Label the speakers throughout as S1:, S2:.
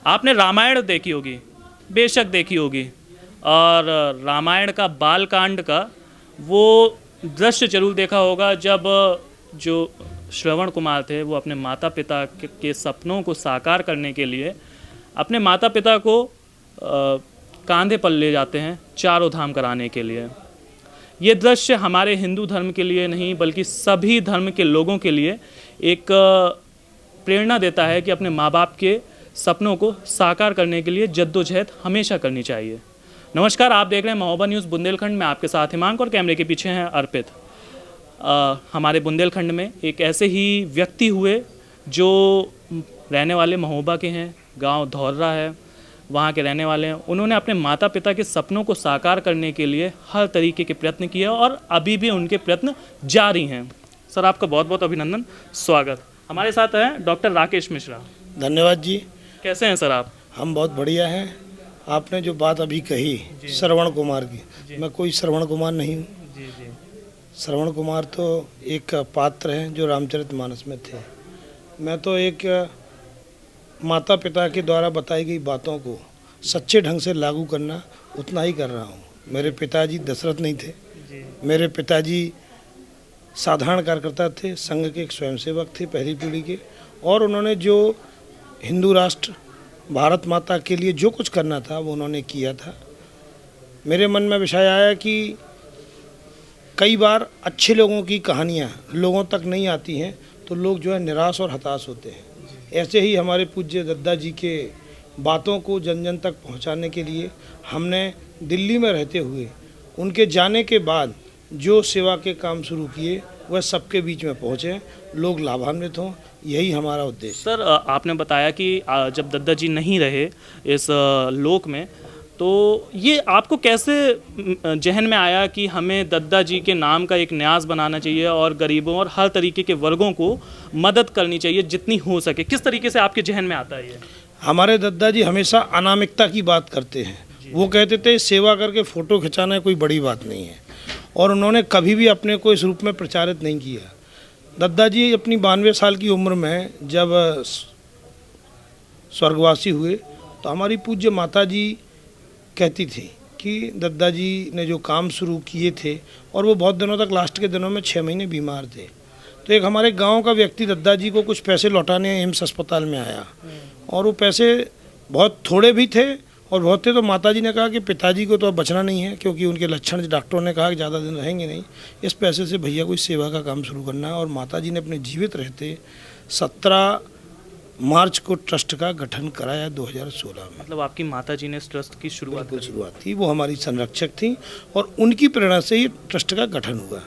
S1: आपने रामायण देखी होगी, बेशक देखी होगी, और रामायण का बालकांड का वो दृश्य जरूर देखा होगा जब जो श्रवण कुमार थे वो अपने माता पिता के सपनों को साकार करने के लिए अपने माता पिता को कांधे पर ले जाते हैं चारों धाम कराने के लिए। ये दृश्य हमारे हिंदू धर्म के लिए नहीं बल्कि सभी धर्म के लोगों के लिए एक प्रेरणा देता है कि अपने माँ बाप के सपनों को साकार करने के लिए जद्दोजहद हमेशा करनी चाहिए। नमस्कार, आप देख रहे हैं महोबा न्यूज़ बुंदेलखंड में, आपके साथ हिमांक और कैमरे के पीछे हैं अर्पित। हमारे बुंदेलखंड में एक ऐसे ही व्यक्ति हुए जो रहने वाले महोबा के हैं, गांव धौर्रा है, वहाँ के रहने वाले हैं। उन्होंने अपने माता पिता के सपनों को साकार करने के लिए हर तरीके के प्रयत्न किए और अभी भी उनके प्रयत्न जारी हैं। सर, आपका बहुत बहुत अभिनंदन, स्वागत। हमारे साथ हैं डॉक्टर राकेश मिश्रा।
S2: धन्यवाद जी।
S1: कैसे हैं सर आप?
S2: हम बहुत बढ़िया हैं। आपने जो बात अभी कही श्रवण कुमार की, मैं कोई श्रवण कुमार नहीं हूँ। श्रवण कुमार तो एक पात्र हैं जो रामचरितमानस में थे। मैं तो एक माता पिता के द्वारा बताई गई बातों को सच्चे ढंग से लागू करना उतना ही कर रहा हूँ। मेरे पिताजी दशरथ नहीं थे। मेरे पिताजी साधारण कार्यकर्ता थे, संघ के एक स्वयंसेवक थे पहली पीढ़ी के, और उन्होंने जो हिंदू राष्ट्र भारत माता के लिए जो कुछ करना था वो उन्होंने किया था। मेरे मन में विषय आया कि कई बार अच्छे लोगों की कहानियाँ लोगों तक नहीं आती हैं तो लोग जो है निराश और हताश होते हैं। ऐसे ही हमारे पूज्य दद्दा जी के बातों को जन जन तक पहुंचाने के लिए हमने दिल्ली में रहते हुए उनके जाने के बाद जो सेवा के काम शुरू किए वह सबके बीच में पहुंचे, लोग लाभान्वित हों, यही हमारा उद्देश्य।
S1: सर, आपने बताया कि जब दद्दा जी नहीं रहे इस लोक में, तो ये आपको कैसे जहन में आया कि हमें दद्दा जी के नाम का एक न्यास बनाना चाहिए और गरीबों और हर तरीके के वर्गों को मदद करनी चाहिए जितनी हो सके? किस तरीके से आपके जहन में आता है ये?
S2: हमारे दद्दा जी हमेशा अनामिकता की बात करते हैं। वो कहते थे सेवा करके फ़ोटो खिंचाना कोई बड़ी बात नहीं है, और उन्होंने कभी भी अपने को इस रूप में प्रचारित नहीं किया। दद्दा जी अपनी 92 साल की उम्र में जब स्वर्गवासी हुए तो हमारी पूज्य माता जी कहती थी कि दद्दा जी ने जो काम शुरू किए थे, और वो बहुत दिनों तक, लास्ट के दिनों में 6 महीने बीमार थे, तो एक हमारे गांव का व्यक्ति दद्दा जी को कुछ पैसे लौटाने एम्स अस्पताल में आया, और वो पैसे बहुत थोड़े भी थे और बहुत थे। तो माता जी ने कहा कि पिताजी को तो अब बचना नहीं है, क्योंकि उनके लक्षण, डॉक्टरों ने कहा कि ज़्यादा दिन रहेंगे नहीं, इस पैसे से भैया कोई सेवा का काम शुरू करना है। और माता जी ने अपने जीवित रहते 17 मार्च को ट्रस्ट का गठन कराया 2016 में।
S1: मतलब आपकी माता जी ने इस ट्रस्ट की शुरुआत
S2: थी, वो हमारी संरक्षक थी और उनकी प्रेरणा से ये ट्रस्ट का गठन हुआ।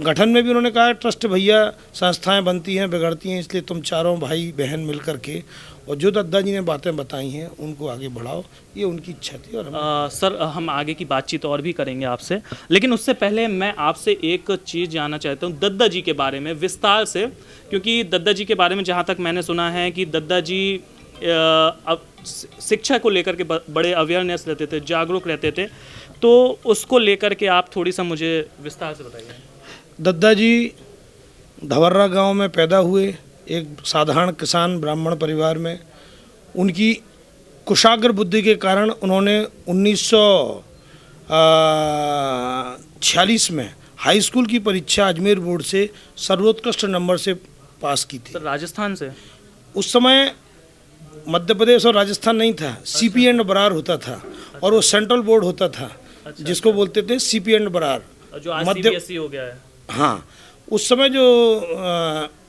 S2: गठन में भी उन्होंने कहा ट्रस्ट भैया संस्थाएं बनती हैं बिगड़ती हैं, इसलिए तुम चारों भाई बहन मिल कर के और जो दद्दा जी ने बातें बताई हैं उनको आगे बढ़ाओ, ये उनकी इच्छा थी। और
S1: सर, हम आगे की बातचीत और भी करेंगे आपसे, लेकिन उससे पहले मैं आपसे एक चीज़ जानना चाहता हूँ दद्दा जी के बारे में विस्तार से, क्योंकि दद्दा जी के बारे में जहाँ तक मैंने सुना है कि दद्दा जी अब शिक्षा को लेकर के बड़े अवेयरनेस रहते थे, जागरूक रहते थे, तो उसको लेकर के आप थोड़ी सा मुझे विस्तार से बताइए।
S2: दद्दा जी धवर्रा गांव में पैदा हुए, एक साधारण किसान ब्राह्मण परिवार में। उनकी कुशाग्र बुद्धि के कारण उन्होंने 1946 में हाई स्कूल की परीक्षा अजमेर बोर्ड से सर्वोत्कृष्ट नंबर से पास की थी।
S1: सर, राजस्थान से?
S2: उस समय मध्य प्रदेश और राजस्थान नहीं था, सीपी एंड बरार होता था, और वो सेंट्रल बोर्ड होता था, जिसको बोलते थे सीपी एंड बरार,
S1: जो आज सीबीएसई हो गया है।
S2: हाँ, उस समय जो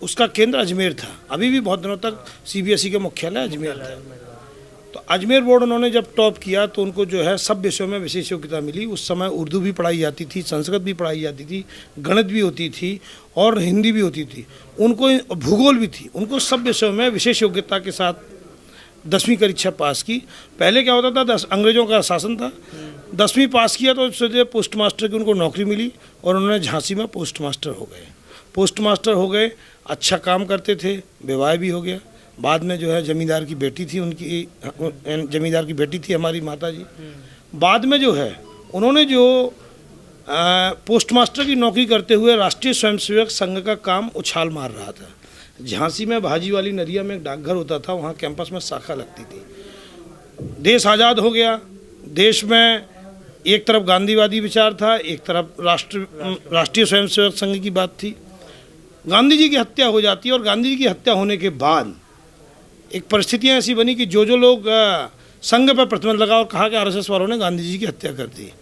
S2: उसका केंद्र अजमेर था, अभी भी बहुत दिनों तक सीबीएसई का मुख्यालय अजमेर था। तो अजमेर बोर्ड उन्होंने जब टॉप किया तो उनको जो है सब विषयों में विशेष योग्यता मिली। उस समय उर्दू भी पढ़ाई जाती थी, संस्कृत भी पढ़ाई जाती थी, गणित भी होती थी और हिंदी भी होती थी, उनको भूगोल भी थी। उनको सब विषयों में विशेष योग्यता के साथ 10वीं परीक्षा पास की। पहले क्या होता था, अंग्रेजों का शासन था, 10वीं पास किया तो सोचे पोस्ट मास्टर की उनको नौकरी मिली और उन्होंने झांसी में पोस्ट मास्टर हो गए। पोस्ट मास्टर हो गए, अच्छा काम करते थे, विवाह भी हो गया। बाद में जो है जमींदार की बेटी थी, उनकी जमींदार की बेटी थी हमारी माता जी। बाद में जो है उन्होंने जो पोस्ट मास्टर की नौकरी करते हुए राष्ट्रीय स्वयंसेवक संघ का काम उछाल मार रहा था। झांसी में भाजी वाली नदिया में एक डाकघर होता था, वहाँ कैंपस में शाखा लगती थी। देश आज़ाद हो गया, देश में एक तरफ गांधीवादी विचार था, एक तरफ राष्ट्रीय स्वयंसेवक संघ की बात थी। गांधी जी की हत्या हो जाती है और गांधी जी की हत्या होने के बाद एक परिस्थितियाँ ऐसी बनी कि जो लोग संघ पर प्रतिबंध लगा और कहा कि आरएसएस वालों ने गांधी जी की हत्या कर दी।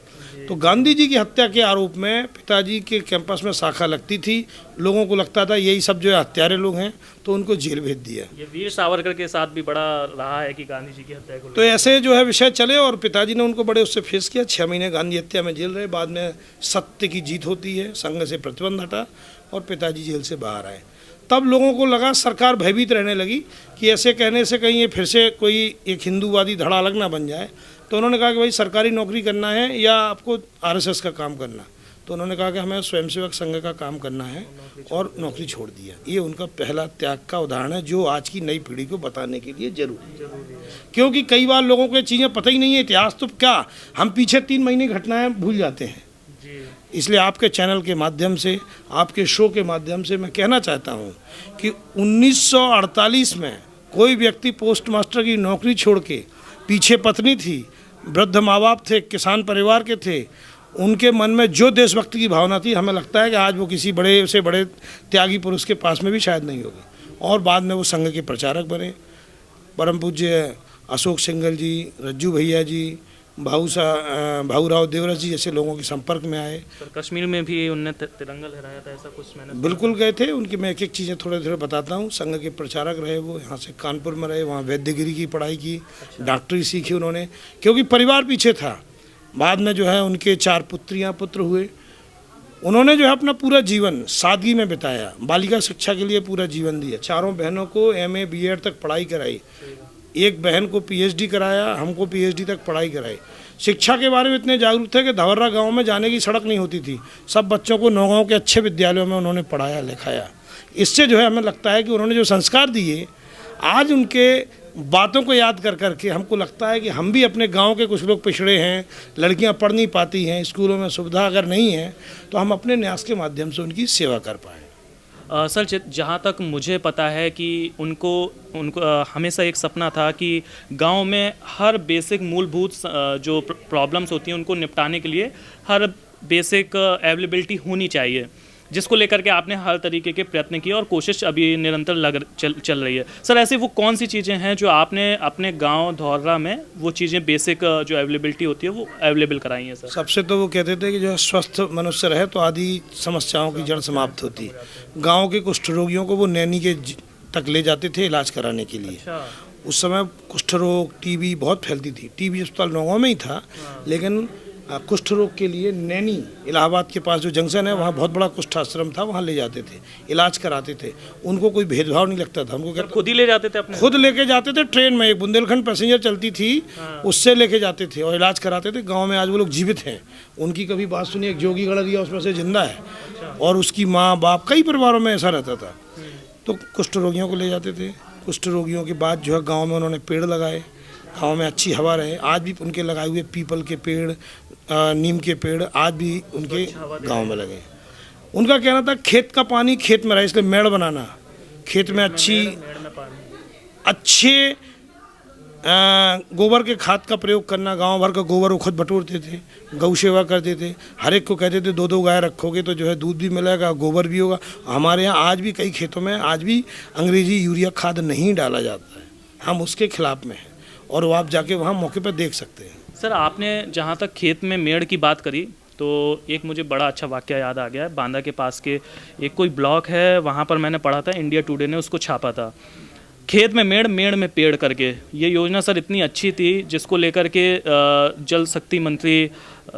S2: तो गांधी जी की हत्या के आरोप में पिताजी के कैंपस में शाखा लगती थी, लोगों को लगता था यही सब जो है हत्यारे लोग हैं, तो उनको जेल भेज दिया।
S1: ये वीर सावरकर के साथ भी बड़ा रहा है कि गांधी जी की हत्या को
S2: तो ऐसे जो है विषय चले और पिताजी ने उनको बड़े उससे फेस किया। 6 महीने गांधी हत्या में जेल रहे, बाद में सत्य की जीत होती है, संघ से प्रतिबंध हटा और पिताजी जेल से बाहर आए। तब लोगों को लगा, सरकार भयभीत रहने लगी कि ऐसे कहने से कहीं ये फिर से कोई एक हिंदूवादी धड़ा अलग ना बन जाए। तो उन्होंने कहा कि भाई सरकारी नौकरी करना है या आपको आरएसएस का काम करना। तो उन्होंने कहा कि हमें स्वयंसेवक संघ का काम करना है और नौकरी छोड़ दिया। ये उनका पहला त्याग का उदाहरण है जो आज की नई पीढ़ी को बताने के लिए जरूरी है, क्योंकि कई बार लोगों को ये चीज़ें पता ही नहीं है। इतिहास तो क्या, हम पीछे 3 महीने घटनाएं भूल जाते हैं। इसलिए आपके चैनल के माध्यम से, आपके शो के माध्यम से मैं कहना चाहता हूँ कि 1948 में कोई व्यक्ति पोस्ट मास्टर की नौकरी छोड़ के, पीछे पत्नी थी, वृद्ध माँ बाप थे, किसान परिवार के थे, उनके मन में जो देशभक्ति की भावना थी, हमें लगता है कि आज वो किसी बड़े से बड़े त्यागी पुरुष के पास में भी शायद नहीं होगी। और बाद में वो संघ के प्रचारक बने। परम पूज्य अशोक सिंघल जी, रज्जू भैया जी, भाऊराव देवरस जी जैसे लोगों के संपर्क में आए।
S1: सर कश्मीर में भी उनने तिरंगा लहराया था, ऐसा कुछ मैंने
S2: बिल्कुल गए थे। उनकी मैं एक एक चीज़ें थोड़े थोड़े बताता हूँ। संघ के प्रचारक रहे वो, यहाँ से कानपुर में रहे, वहाँ वैद्यगिरी की पढ़ाई की, डॉक्टरी सीखी उन्होंने, क्योंकि परिवार पीछे था। बाद में जो है उनके 4 पुत्र हुए। उन्होंने जो है अपना पूरा जीवन सादगी में बिताया, बालिका शिक्षा के लिए पूरा जीवन दिया। 4 बहनों को MA BEd तक पढ़ाई कराई, एक बहन को PhD कराया, हमको PhD तक पढ़ाई कराई। शिक्षा के बारे में इतने जागरूक थे कि धवर्रा गांव में जाने की सड़क नहीं होती थी। सब बच्चों को नौगांव के अच्छे विद्यालयों में उन्होंने पढ़ाया लिखाया। इससे जो है हमें लगता है कि उन्होंने जो संस्कार दिए, आज उनके बातों को याद कर करके हमको लगता है कि हम भी अपने गांव के कुछ लोग पिछड़े हैं, लड़कियां पढ़ नहीं पाती हैं, स्कूलों में सुविधा अगर नहीं है, तो हम अपने न्यास के माध्यम से उनकी सेवा कर पाएँ।
S1: सर जहाँ तक मुझे पता है कि उनको हमेशा एक सपना था कि गांव में हर बेसिक मूलभूत जो प्रॉब्लम्स होती हैं उनको निपटाने के लिए हर बेसिक अवेलेबिलिटी होनी चाहिए, जिसको लेकर के आपने हर तरीके के प्रयत्न किए और कोशिश अभी निरंतर चल रही है। सर ऐसे वो कौन सी चीज़ें हैं जो आपने अपने गांव धौर्रा में वो चीज़ें बेसिक जो अवेलेबिलिटी होती है वो अवेलेबल कराई हैं सर?
S2: सबसे तो वो कहते थे कि जो स्वस्थ मनुष्य रहे तो आदि समस्याओं की जड़ समाप्त होती। गाँव के कुष्ठ रोगियों को वो नैनी के तक ले जाते थे इलाज कराने के लिए।
S1: अच्छा।
S2: उस समय कुष्ठ रोग, टीबी बहुत फैलती थी। टीबी अस्पताल नौगांव में ही था, लेकिन कुष्ठ रोग के लिए नैनी इलाहाबाद के पास जो जंक्शन है वहाँ बहुत बड़ा कुष्ठ आश्रम था, वहाँ ले जाते थे, इलाज कराते थे। उनको कोई भेदभाव नहीं लगता था। उनको
S1: खुद ही ले जाते थे अपने?
S2: खुद लेके जाते थे। ट्रेन में एक बुंदेलखंड पैसेंजर चलती थी, उससे लेके जाते थे और इलाज कराते थे। गाँव में आज वो लोग जीवित हैं। उनकी कभी बात सुनी, एक जोगी गड़रिया उसमें से जिंदा है और उसकी माँ बाप, कई परिवारों में ऐसा रहता था। तो कुष्ठ रोगियों को ले जाते थे। कुष्ठ रोगियों के बाद जो है गाँव में उन्होंने पेड़ लगाए, गाँव में अच्छी हवा रहे। आज भी उनके लगाए हुए पीपल के पेड़, नीम के पेड़ आज भी उनके गांव में लगे। उनका कहना था खेत का पानी खेत में रहे, इसलिए मेड़ बनाना, खेत में अच्छे गोबर के खाद का प्रयोग करना। गांव भर का गोबर वो खुद बटोरते थे, गौ सेवा करते थे। हर एक को कहते थे 2-2 गाय रखोगे तो जो है दूध भी मिलेगा, गोबर भी होगा। हमारे यहाँ आज भी कई खेतों में आज भी अंग्रेजी यूरिया खाद नहीं डाला जाता है, हम उसके खिलाफ में हैं और वो आप जाके वहाँ मौके पर देख सकते हैं।
S1: सर आपने जहाँ तक खेत में मेड़ की बात करी तो एक मुझे बड़ा अच्छा वाकया याद आ गया है। बांदा के पास के एक कोई ब्लॉक है, वहाँ पर मैंने पढ़ा था, इंडिया टुडे ने उसको छापा था, खेत में मेड़ मेड़ में पेड़ करके। ये योजना सर इतनी अच्छी थी जिसको लेकर के जल शक्ति मंत्री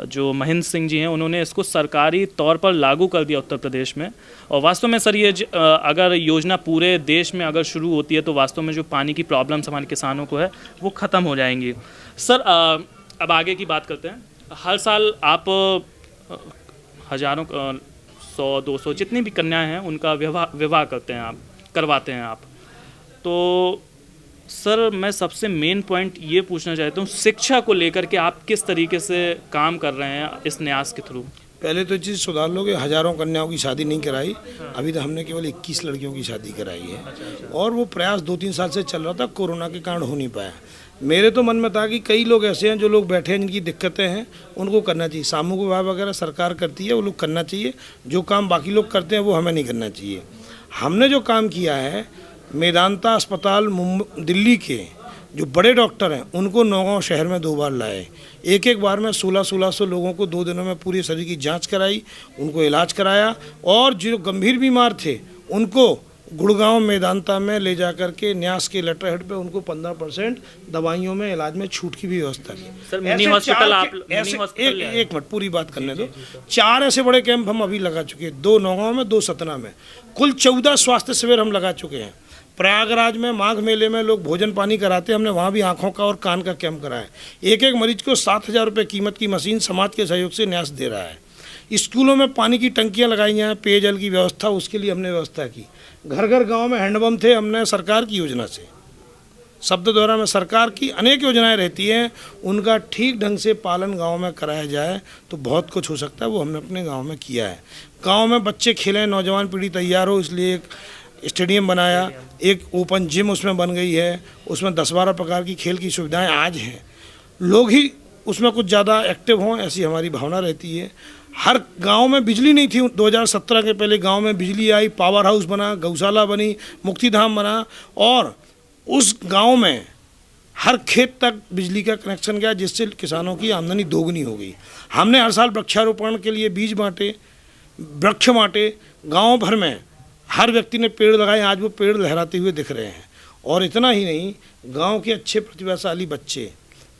S1: जो महेंद्र सिंह जी हैं उन्होंने इसको सरकारी तौर पर लागू कर दिया उत्तर प्रदेश में। और वास्तव में सर ये अगर योजना पूरे देश में अगर शुरू होती है तो वास्तव में जो पानी की प्रॉब्लम्स हमारे किसानों को है वो ख़त्म हो जाएंगी। सर अब आगे की बात करते हैं। हर साल आप हज़ारों 100-200 जितनी भी कन्याएं हैं उनका विवाह करते हैं, आप करवाते हैं आप। तो सर मैं सबसे मेन पॉइंट ये पूछना चाहता हूँ, शिक्षा को लेकर के आप किस तरीके से काम कर रहे हैं इस न्यास के थ्रू?
S2: पहले तो चीज़ सुधार लो कि हज़ारों कन्याओं की शादी नहीं कराई। अभी तो हमने केवल 21 लड़कियों की शादी कराई है। और वो प्रयास 2-3 साल से चल रहा था, कोरोना के कारण हो नहीं पाया। मेरे तो मन में था कि कई लोग ऐसे हैं जो लोग बैठे हैं जिनकी दिक्कतें हैं, उनको करना चाहिए। सामूहिक विवाह वगैरह सरकार करती है, वो लोग करना चाहिए। जो काम बाकी लोग करते हैं वो हमें नहीं करना चाहिए। हमने जो काम किया है, मेदांता अस्पताल दिल्ली के जो बड़े डॉक्टर हैं उनको नौगांव शहर में 2 बार लाए। एक बार में 1600 लोगों को 2 दिनों में पूरी शरीर की जांच कराई, उनको इलाज कराया, और जो गंभीर बीमार थे उनको गुड़गांव मेदांता में ले जा कर के न्यास के लेटर हेड पे उनको 15% दवाइयों में इलाज में छूट की भी व्यवस्था की।
S1: सर मिनी हॉस्पिटल आप
S2: एक मिनट पूरी बात करने दो। 4 ऐसे बड़े कैंप हम अभी लगा चुके हैं, 2 नौगांव में, 2 सतना में। कुल 14 स्वास्थ्य शिविर हम लगा चुके हैं। प्रयागराज में माघ मेले में लोग भोजन पानी कराते हैं, हमने वहाँ भी आँखों का और कान का कैंप कराया। एक मरीज को 7,000 रुपये कीमत की मशीन समाज के सहयोग से न्यास दे रहा है। स्कूलों में पानी की टंकियाँ लगाई हैं, पेयजल की व्यवस्था उसके लिए हमने व्यवस्था की। घर घर गांव में हैंडपम्प थे, हमने सरकार की योजना से, शब्द द्वारा में सरकार की अनेक योजनाएं रहती हैं, उनका ठीक ढंग से पालन गांव में कराया जाए तो बहुत कुछ हो सकता है। वो हमने अपने गांव में किया है। गांव में बच्चे खेलें, नौजवान पीढ़ी तैयार हो, इसलिए एक स्टेडियम बनाया, एक ओपन जिम उसमें बन गई है, उसमें 10-12 प्रकार की खेल की सुविधाएँ आज हैं। लोग ही उसमें कुछ ज़्यादा एक्टिव हों, ऐसी हमारी भावना रहती है। हर गांव में बिजली नहीं थी, 2017 के पहले गांव में बिजली आई, पावर हाउस बना, गौशाला बनी, मुक्तिधाम बना, और उस गांव में हर खेत तक बिजली का कनेक्शन गया, जिससे किसानों की आमदनी दोगुनी हो गई। हमने हर साल वृक्षारोपण के लिए बीज बांटे, वृक्ष बांटे, गाँव भर में हर व्यक्ति ने पेड़ लगाए, आज वो पेड़ लहराते हुए दिख रहे हैं। और इतना ही नहीं, गाँव के अच्छे प्रतिभाशाली बच्चे,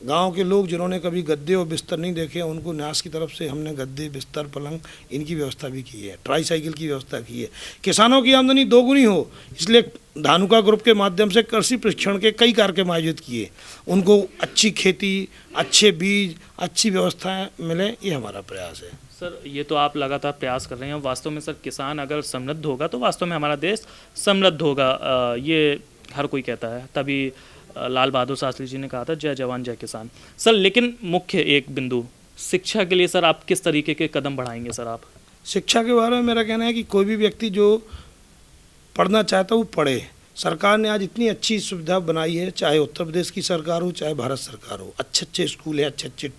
S2: गांव के लोग जिन्होंने कभी गद्दे और बिस्तर नहीं देखे, उनको न्यास की तरफ से हमने गद्दे, बिस्तर, पलंग इनकी व्यवस्था भी की है। ट्राईसाइकिल की व्यवस्था की है। किसानों की आमदनी दोगुनी हो, इसलिए धानुका ग्रुप के माध्यम से कृषि प्रशिक्षण के कई कार्यक्रम आयोजित किए। उनको अच्छी खेती, अच्छे बीज, अच्छी व्यवस्थाएं मिले, ये हमारा प्रयास है।
S1: सर ये तो आप लगातार प्रयास कर रहे हैं। वास्तव में सर किसान अगर समृद्ध होगा तो वास्तव में हमारा देश समृद्ध होगा, ये हर कोई कहता है। तभी लाल बहादुर शास्त्री जी ने कहा था, जय जवान जय किसान। सर लेकिन मुख्य एक बिंदु, शिक्षा के लिए सर आप किस तरीके के कदम बढ़ाएंगे सर आप?
S2: शिक्षा के बारे में मेरा कहना है कि कोई भी व्यक्ति जो पढ़ना चाहता है वो पढ़े। सरकार ने आज इतनी अच्छी सुविधा बनाई है, चाहे उत्तर प्रदेश की सरकार हो, चाहे भारत सरकार हो। अच्छे अच्छे स्कूल हैं, अच्छे अच्छे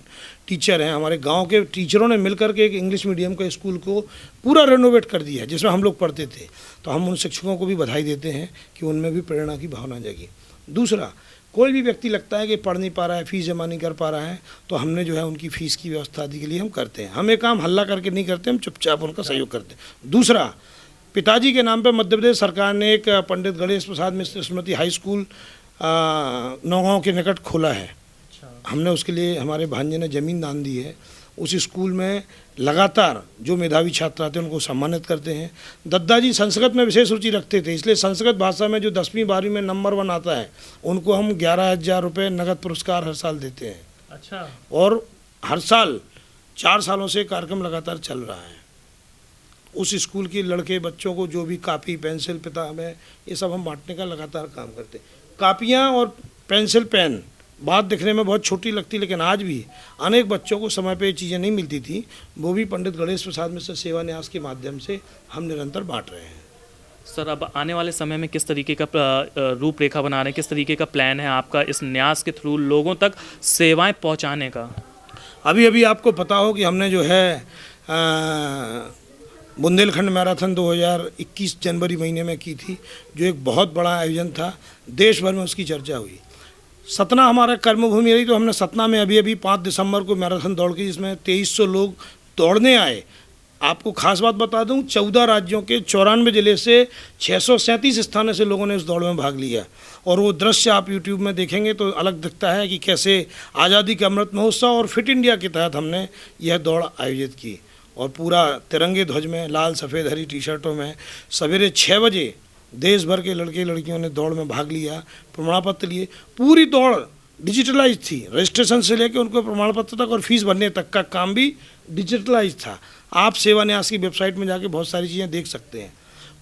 S2: टीचर हैं। हमारे गांव के टीचरों ने मिलकर के एक इंग्लिश मीडियम के स्कूल को पूरा रेनोवेट कर दिया है, जिसमें हम लोग पढ़ते थे। तो हम उन शिक्षकों को भी बधाई देते हैं कि उनमें भी प्रेरणा की भावना जगी। दूसरा, कोई भी व्यक्ति लगता है कि पढ़ नहीं पा रहा है, फीस जमा नहीं कर पा रहा है, तो हमने जो है उनकी फ़ीस की व्यवस्था आदि के लिए हम करते हैं। हम ये काम हल्ला करके नहीं करते, हम चुपचाप उनका सहयोग करते हैं। दूसरा, पिताजी के नाम पे मध्य प्रदेश सरकार ने एक पंडित गणेश प्रसाद मिश्र स्मृति हाई स्कूल नौगांव के निकट खोला है। हमने उसके लिए हमारे भांजे ने ज़मीन दान दी है। उस स्कूल में लगातार जो मेधावी छात्र आते हैं उनको सम्मानित करते हैं। दद्दा जी संस्कृत में विशेष रुचि रखते थे, इसलिए संस्कृत भाषा में जो 10वीं 12वीं में नंबर 1 आता है उनको हम 11,000 रुपये नगद पुरस्कार हर साल देते हैं।
S1: अच्छा।
S2: और हर साल 4 सालों से कार्यक्रम लगातार चल रहा है। उस स्कूल के लड़के बच्चों को जो भी कापी, पेंसिल, किताब है, ये सब हम बांटने का लगातार काम करते हैं। कापियाँ और पेंसिल, पेन बात दिखने में बहुत छोटी लगती, लेकिन आज भी अनेक बच्चों को समय पे ये चीज़ें नहीं मिलती थी, वो भी पंडित गणेश प्रसाद मिश्र सेवा न्यास के माध्यम से हम निरंतर बांट रहे हैं।
S1: सर अब आने वाले समय में किस तरीके का रूपरेखा बना रहे हैं, किस तरीके का प्लान है आपका इस न्यास के थ्रू लोगों तक सेवाएं पहुंचाने का?
S2: अभी आपको पता हो कि हमने जो है बुंदेलखंड मैराथन 2021 जनवरी महीने में की थी, जो एक बहुत बड़ा आयोजन था। देश भर में उसकी चर्चा हुई। सतना हमारा कर्मभूमि रही, तो हमने सतना में अभी 5 दिसंबर को मैराथन दौड़ की, जिसमें 2300 लोग दौड़ने आए। आपको खास बात बता दूं, 14 राज्यों के 94 जिले से 637 स्थानों से लोगों ने उस दौड़ में भाग लिया। और वो दृश्य आप यूट्यूब में देखेंगे तो अलग दिखता है कि कैसे आज़ादी का अमृत महोत्सव और फिट इंडिया के तहत हमने यह दौड़ आयोजित की। और पूरा तिरंगे ध्वज में, लाल सफ़ेद हरी टी शर्टों में सवेरे 6 बजे देश भर के लड़के लड़कियों ने दौड़ में भाग लिया, प्रमाण पत्र लिए। पूरी दौड़ डिजिटलाइज थी, रजिस्ट्रेशन से लेकर उनको प्रमाण पत्र तक और फीस भरने तक का काम भी डिजिटलाइज था। आप सेवा न्यास की वेबसाइट में जाके बहुत सारी चीज़ें देख सकते हैं।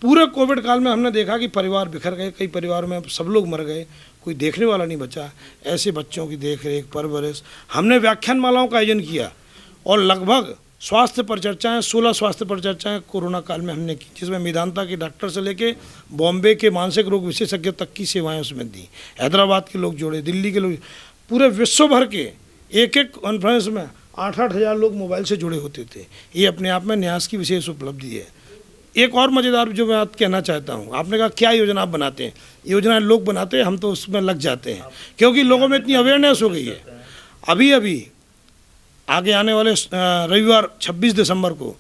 S2: पूरे कोविड काल में हमने देखा कि परिवार बिखर गए, कई परिवारों में सब लोग मर गए, कोई देखने वाला नहीं बचा। ऐसे बच्चों की देख रेख, परवरिश, हमने व्याख्यानमालाओं का आयोजन किया और लगभग स्वास्थ्य परिचर्चाएँ 16 स्वास्थ्य परिचर्चाएँ कोरोना काल में हमने की, जिसमें मेदांता के डॉक्टर से लेके बॉम्बे के मानसिक रोग विशेषज्ञ तक की सेवाएं उसमें दी। हैदराबाद के लोग जोड़े, दिल्ली के लोग, पूरे विश्व भर के एक एक कॉन्फ्रेंस में 8-8 हज़ार लोग मोबाइल से जुड़े होते थे। ये अपने आप में न्यास की विशेष उपलब्धि है। एक और मज़ेदार जो मैं बात कहना चाहता हूँ, आपने कहा क्या योजना आप बनाते हैं, योजनाएं लोग बनाते हैं, हम तो उसमें लग जाते हैं क्योंकि लोगों में इतनी अवेयरनेस हो गई है। अभी अभी आगे आने वाले रविवार 26 दिसंबर को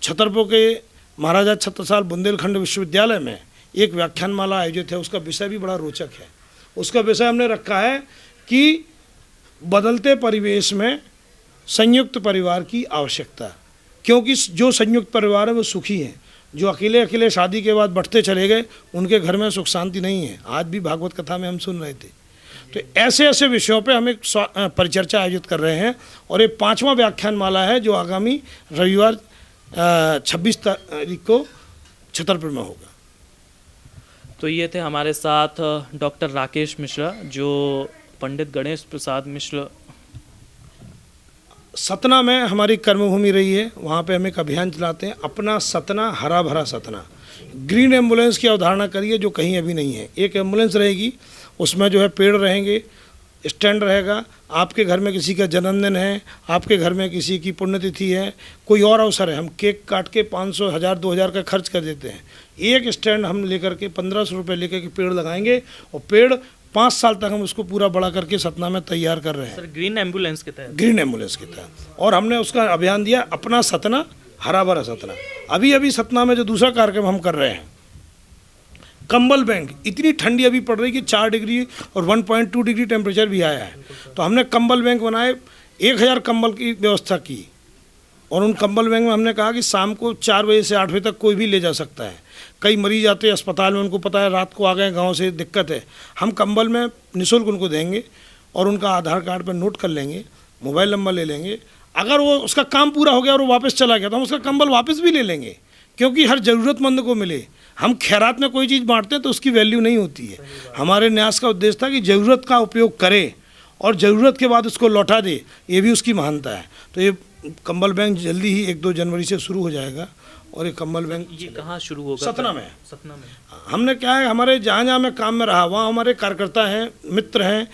S2: छतरपुर के महाराजा छत्रसाल बुंदेलखंड विश्वविद्यालय में एक व्याख्यानमाला आयोजित है। उसका विषय भी बड़ा रोचक है। उसका विषय हमने रखा है कि बदलते परिवेश में संयुक्त परिवार की आवश्यकता, क्योंकि जो संयुक्त परिवार है वो सुखी हैं। जो अकेले अकेले शादी के बाद बढ़ते चले गए उनके घर में सुख शांति नहीं है। आज भी भागवत कथा में हम सुन रहे थे। तो ऐसे ऐसे विषयों पे हम एक परिचर्चा आयोजित कर रहे हैं और ये 5वां व्याख्यानमाला है जो आगामी रविवार 26 तारीख को छतरपुर में होगा।
S1: तो ये थे हमारे साथ डॉक्टर राकेश मिश्रा, जो पंडित गणेश प्रसाद मिश्र।
S2: सतना में हमारी कर्मभूमि रही है। वहाँ पे हम एक अभियान चलाते हैं, अपना सतना हरा भरा सतना। ग्रीन एम्बुलेंस की अवधारणा करिए जो कहीं अभी नहीं है। एक एम्बुलेंस रहेगी, उसमें जो है पेड़ रहेंगे, स्टैंड रहेगा। आपके घर में किसी का जन्मदिन है, आपके घर में किसी की पुण्यतिथि है, कोई और अवसर है, हम केक काट के 500, 1000, 2000 का खर्च कर देते हैं। एक स्टैंड हम लेकर के 1500 रुपये लेकर के पेड़ लगाएंगे और पेड़ 5 साल तक हम उसको पूरा बड़ा करके सतना में तैयार कर रहे हैं।
S1: सर, ग्रीन एम्बुलेंस के तहत?
S2: ग्रीन एम्बुलेंस के तहत। और हमने उसका अभियान दिया अपना सतना हरा भरा सतना। अभी अभी सतना में जो दूसरा कार्यक्रम हम कर रहे हैं, कंबल बैंक। इतनी ठंडी अभी पड़ रही कि 4 डिग्री और 1.2 डिग्री टेम्परेचर भी आया है। तो हमने कंबल बैंक बनाए, 1000 कंबल की व्यवस्था की और उन कंबल बैंक में हमने कहा कि शाम को 4 बजे से 8 बजे तक कोई भी ले जा सकता है। कई मरीज आते हैं अस्पताल में, उनको पता है रात को आ गए गांव से, दिक्कत है, हम कंबल में निःशुल्क उनको देंगे और उनका आधार कार्ड पर नोट कर लेंगे, मोबाइल नंबर ले लेंगे। अगर वो उसका काम पूरा हो गया और वो वापस चला गया तो हम उसका कंबल वापस भी ले लेंगे, क्योंकि हर ज़रूरतमंद को मिले। हम खैरात में कोई चीज़ बांटते हैं तो उसकी वैल्यू नहीं होती है। हमारे न्यास का उद्देश्य था कि ज़रूरत का उपयोग करे और ज़रूरत के बाद उसको लौटा दे, ये भी उसकी महानता है। तो ये कंबल बैंक जल्दी ही 1-2 जनवरी से शुरू हो जाएगा। और ये कंबल बैंक
S1: ये कहाँ शुरू होगा?
S2: सतना में।
S1: सतना में
S2: हमने क्या है, हमारे जहाँ जहाँ मैं काम में रहा वहाँ हमारे कार्यकर्ता हैं, मित्र हैं,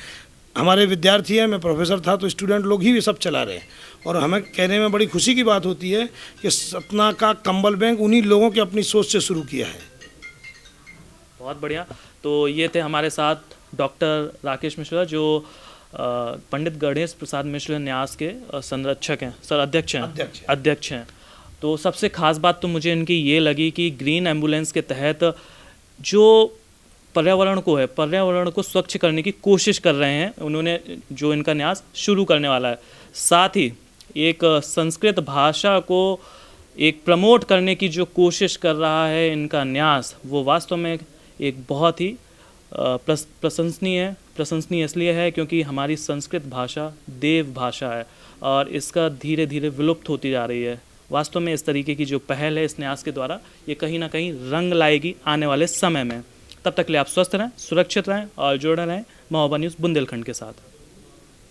S2: हमारे विद्यार्थी हैं। मैं प्रोफेसर था तो स्टूडेंट लोग ही ये सब चला रहे हैं। और हमें कहने में बड़ी खुशी की बात होती है कि सतना का कंबल बैंक उन्हीं लोगों की अपनी सोच से शुरू किया है।
S1: बहुत बढ़िया। तो ये थे हमारे साथ डॉक्टर राकेश मिश्रा, जो पंडित गणेश प्रसाद मिश्र न्यास के संरक्षक हैं, सर अध्यक्ष हैं। तो सबसे ख़ास बात तो मुझे इनकी ये लगी कि ग्रीन एम्बुलेंस के तहत जो पर्यावरण को स्वच्छ करने की कोशिश कर रहे हैं उन्होंने, जो इनका न्यास शुरू करने वाला है। साथ ही एक संस्कृत भाषा को एक प्रमोट करने की जो कोशिश कर रहा है इनका न्यास, वो वास्तव में एक बहुत ही प्रशंसनीय इसलिए है क्योंकि हमारी संस्कृत भाषा देव भाषा है और इसका धीरे धीरे विलुप्त होती जा रही है। वास्तव में इस तरीके की जो पहल है इस न्यास के द्वारा, ये कहीं ना कहीं रंग लाएगी आने वाले समय में। तब तक के लिए आप स्वस्थ रहें, सुरक्षित रहें और जुड़े रहें महोबा न्यूज़ बुंदेलखंड के साथ।